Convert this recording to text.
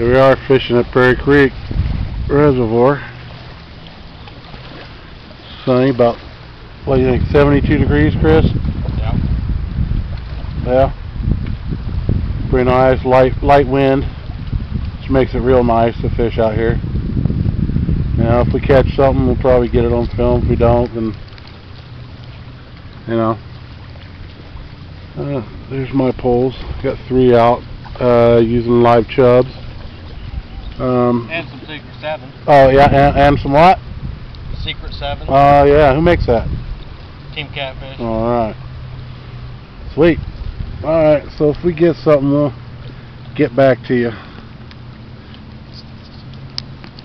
Here we are fishing at Prairie Creek Reservoir. Sunny, about, what do you think, 72 degrees, Chris? Yeah. Yeah. Pretty nice, light wind, which makes it real nice to fish out here. Now, if we catch something, we'll probably get it on film. If we don't, then, you know. There's my poles. Got 3 out, using live chubs. And some Secret 7. Oh yeah, and some what? Secret 7. Oh yeah, who makes that? Team Catfish. Alright. Sweet. Alright, so if we get something, we'll get back to you.